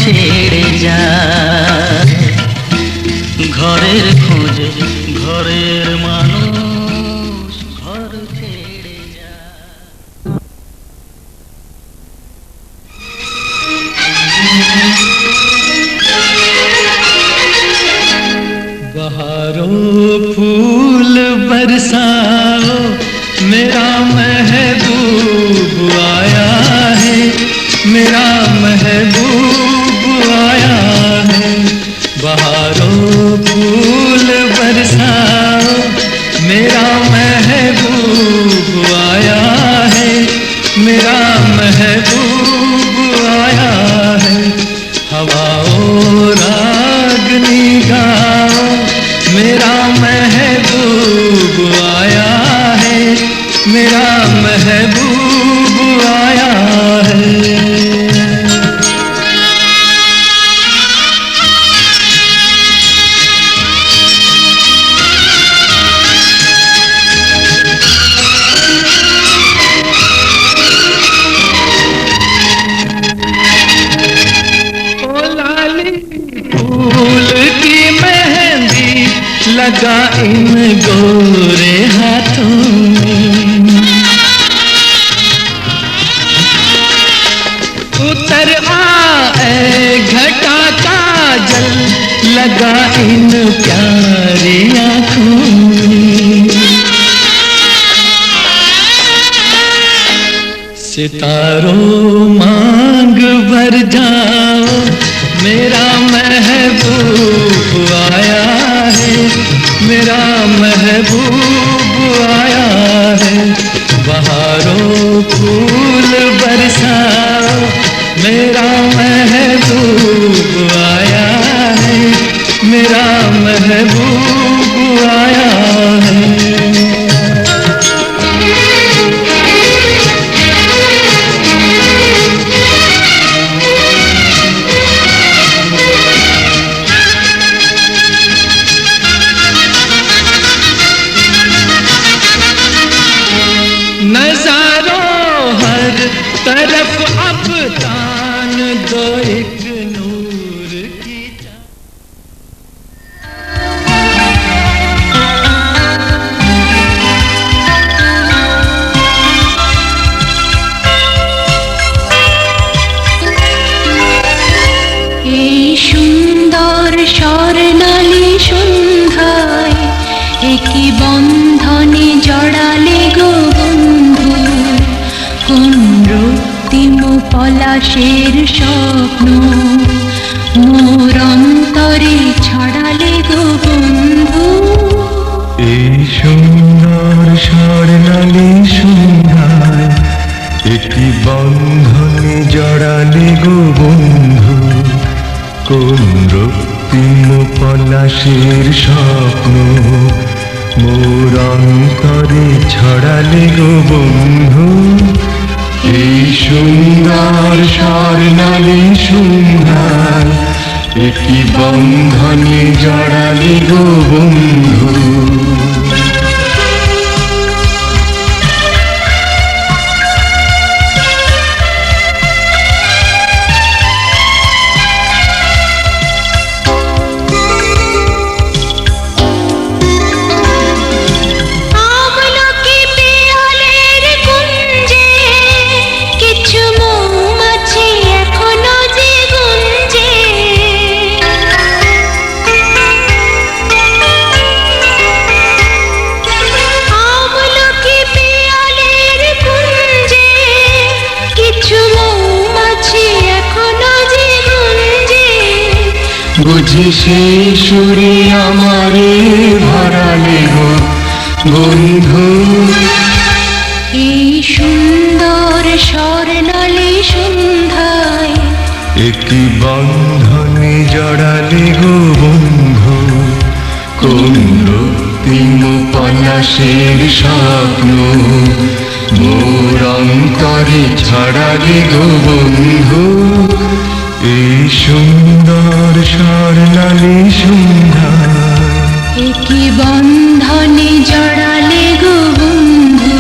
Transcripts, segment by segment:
ছেড়ে যায়। ঘরের খোঁজে ঘরের মানুষ ঘর ছেড়ে যায়। बहारों फूल बरसाओ, मेरा महबूब आया है, मेरा महबूब आया है। बहारों फूल बरसाओ, मेरा महबूब आया है, मेरा महबूब आया है। हवाओं रागनी गाओ, मेरा महबूब आया है, मेरा महबूब आया है। फूल की मेहंदी लगा इन गोरे हाथों में, उतर आए घटा काजल लगा इन प्यारी आँखों में। सितारों मांग भर जाओ, मेरा महबूब आया है, मेरा महबूब आया है। बहारों फूल बरसाओ, मेरा महबूब आया है, मेरा महबूब आया है। नज़ारों हर तरफ अब तान दो एक नूर की এই সুন্দর স্বর্ণালী সন্ধ্যায় একই বন্ধনে জড়ালে গো বন্ধু, কোন রক্তিম পলাশের স্বপ্ন মোর অন্তরে ছড়ালে গো বন্ধু। এই সুন্দর স্বর্ণালী সন্ধ্যায় একটি বন্ধনে জড়ালে গো বন্ধু, কোন রক্তিম পলাশের স্বপ্ন মোর অন্তরে ছড়ালে গো বন্ধু। এই সুন্দর স্বর্ণালী সন্ধ্যায় একটি বন্ধনে জড়ালে গো বন্ধু। বুঝি সেই সুরে আমারে ভরালে গো বন্ধু। এই সুন্দর স্বর্ণালী সন্ধ্যায় একটি বন্ধনে জড়ালে গো বন্ধু, কোন রক্তিম পলাশের স্বপ্ন মোর অন্তরে ছড়ালে গো বন্ধু। এই সুন্দর স্বর্ণালী সন্ধ্যায় একই বন্ধনে জড়ালে গো বন্ধু,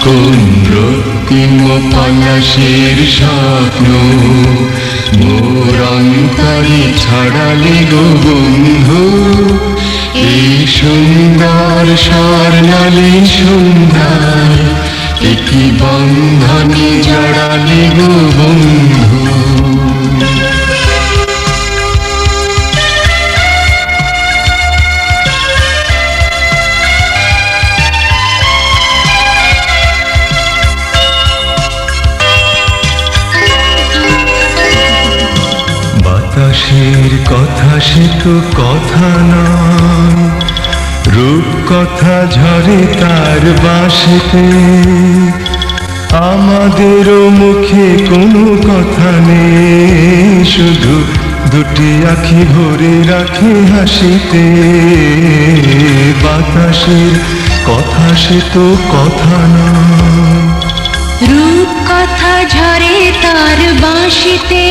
কোন রক্তিম পলাশের স্বপ্ন মোর তরি ছড়ালে গো বন্ধু এই সুন্দর স্বর্ণালী সন্ধ্যায় একই বন্ধনে জড়ালে গো বন্ধু। বাতাসের কথা সে তো কথা নয়, রূপ কথা ঝরে তার বাঁশিতে, আমাদেরও মুখে কোনো কথা নেই, শুধু দুটি আঁখি ভরে রাখে হাসিতে। বাতাসের কথা সে তো কথা নয়, রূপ কথা ঝরে তার বাঁশিতে,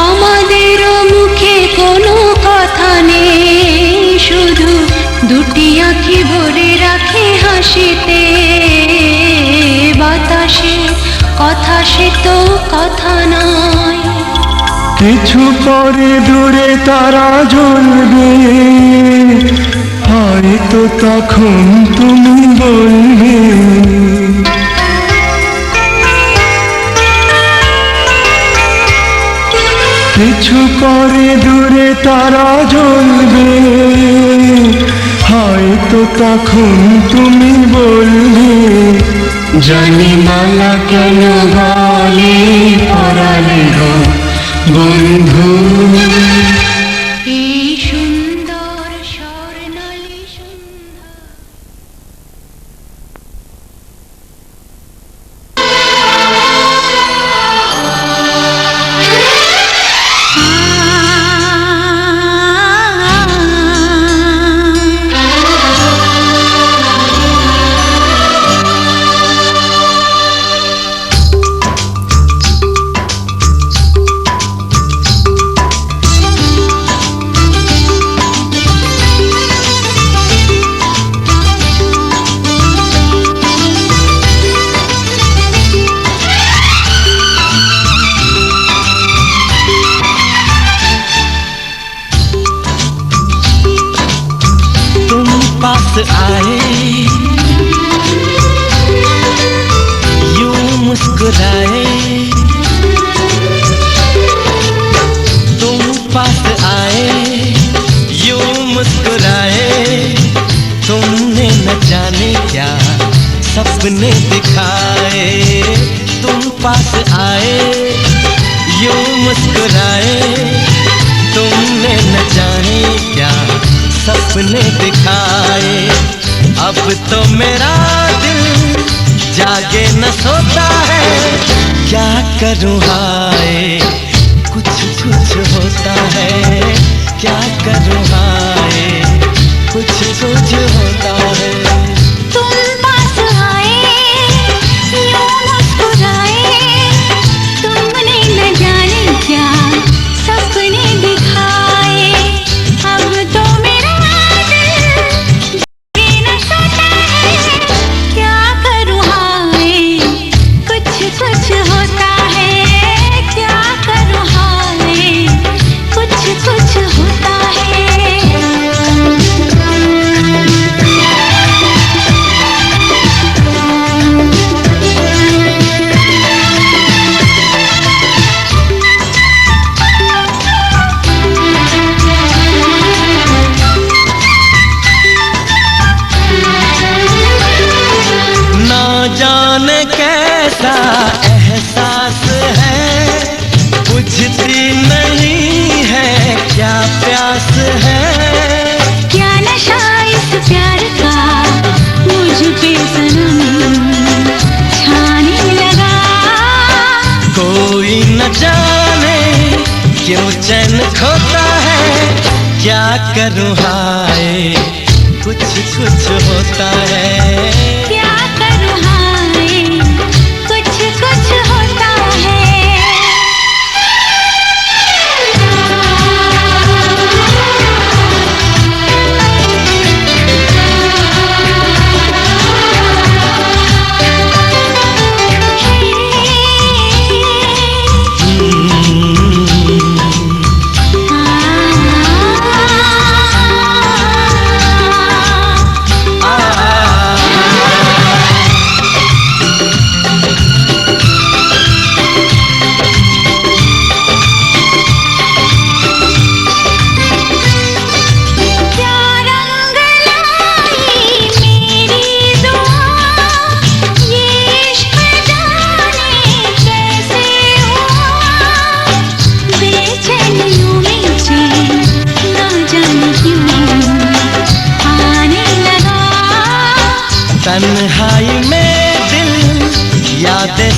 আমাদেরও মুখে কোনো কথা নেই, শুধু দুটি আঁখি ভরে রাখে হাসিতে। বাতাসে কথা সে তো কথা নয়, কিছু পরে দূরে তারা জ্বলবে, হয়তো তখন তুমি বলবে কিছু পরে দূরে তারা জ্বলবে, হয়তো তখন তুমি বলবে জানি মালা কেন বলে পরালে গো বন্ধু। এই সুন্দর স্বর্ণালী সন্ধ্যা। पास आए यूं मुस्कुराए, तुम पास आए यूं मुस्कुराए, तुमने न जाने क्या सपने दिखाए। तुम पास आए यूं मुस्कुराए, तुमने न जाने क्या सपने दिखाए। अब तो मेरा दिल जागे न सोता है, क्या करूँ हाय कुछ कुछ होता है, क्या करूँ हाय कुछ कुछ होता है। तुम पास आए यूं मुस्कुराए, तुमने न जाने क्या सपने दिखाए। अब तो मेरा दिल जागे न सोता है, क्या करूँ हाय कुछ कुछ होता है, क्या करूँ हाय कुछ कुछ होता है। ना जाने कैसा एहसास है, बुझती नहीं है क्या प्यास है। क्या नशा इस प्यार का मुझ पे सनम छाने लगा। कोई न जाने क्यों चैन खोता है, क्या करूँ हाय कुछ कुछ होता है। क्या करूँ हाय कुछ कुछ होता है।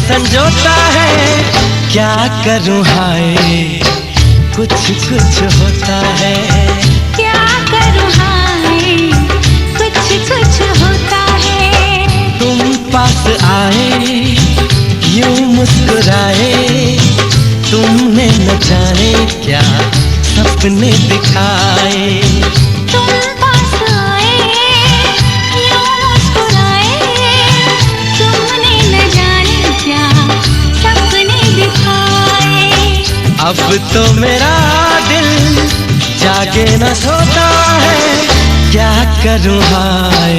संजोता है। क्या करूं हाय, कुछ कुछ होता है। क्या करूं हाय, कुछ कुछ होता है। तुम पास आए, यूं मुस्कुराए, तुमने न जाने क्या सपने दिखाए। तुम पास आए, यूं मुस्कुराए, तुमने न जाने क्या सपने दिखाए। अब तो मेरा दिल जागे न सोता है। क्या करूं हाय,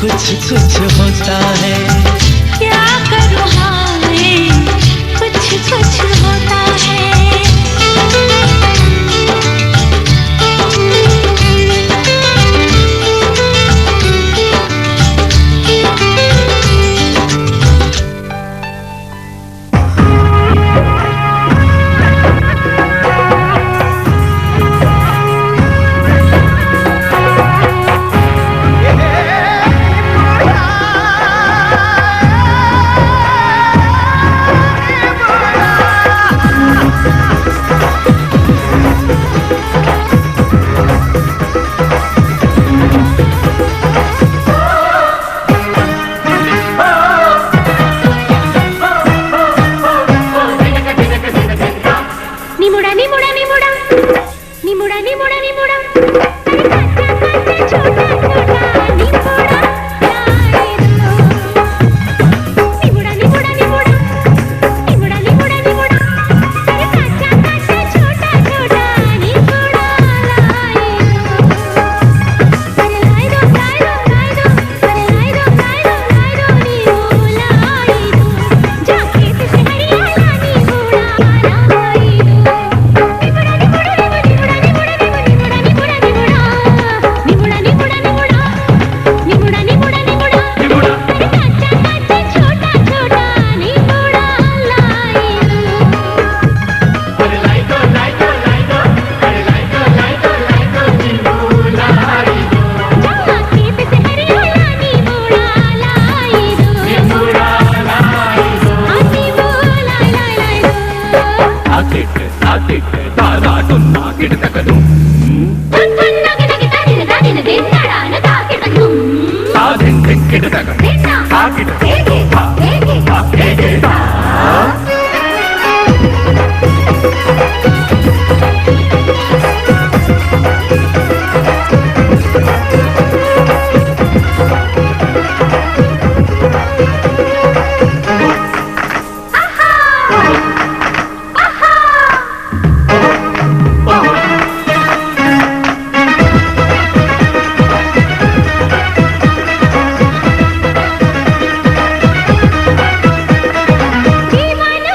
कुछ कुछ होता है। क्या करूं हाय, कुछ कुछ होता है। निमुड़ा निमुड़ा निमुड़ा निमुड़ा निमुड़ा निमुड़ा अरे काचा काचा छोटा छोटा निमुड़ा लाए दो। निमुड़ा निमुड़ा निमुड़ा निमुड़ा निमुड़ा निमुड़ा अरे काचा काचा छोटा छोटा निमुड़ा लाए दो। अरे लाए दो लाए दो लाए दो अरे लाए दो लाए दो लाए दो निमुड़ा लाए दो। जाके से हरियाला निमुड़ा लाए दो। दीवाना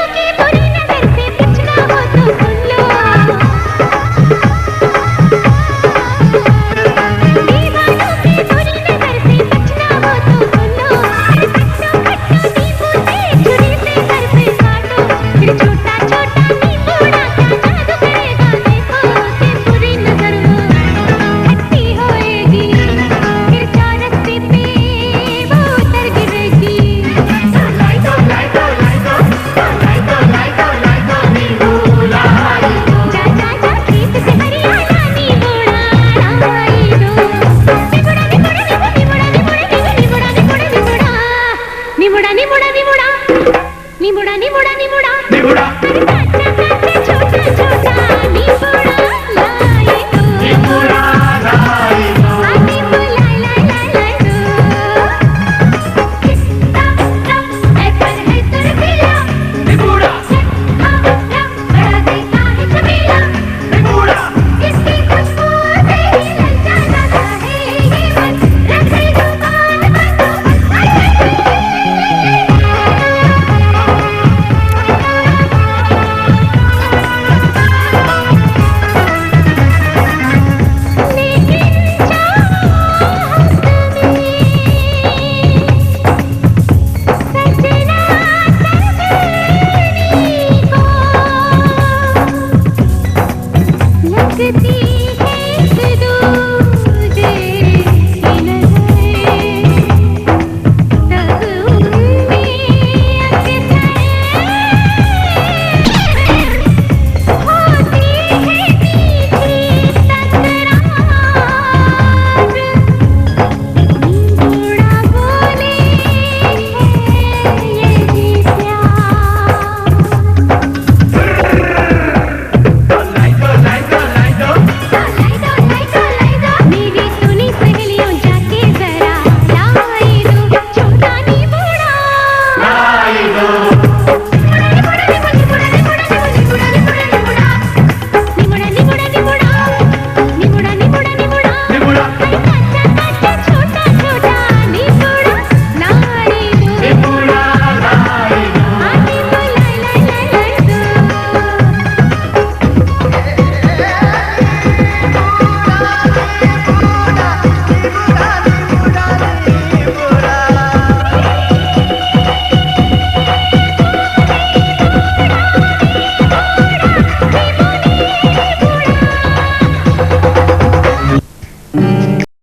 नीमुड़ा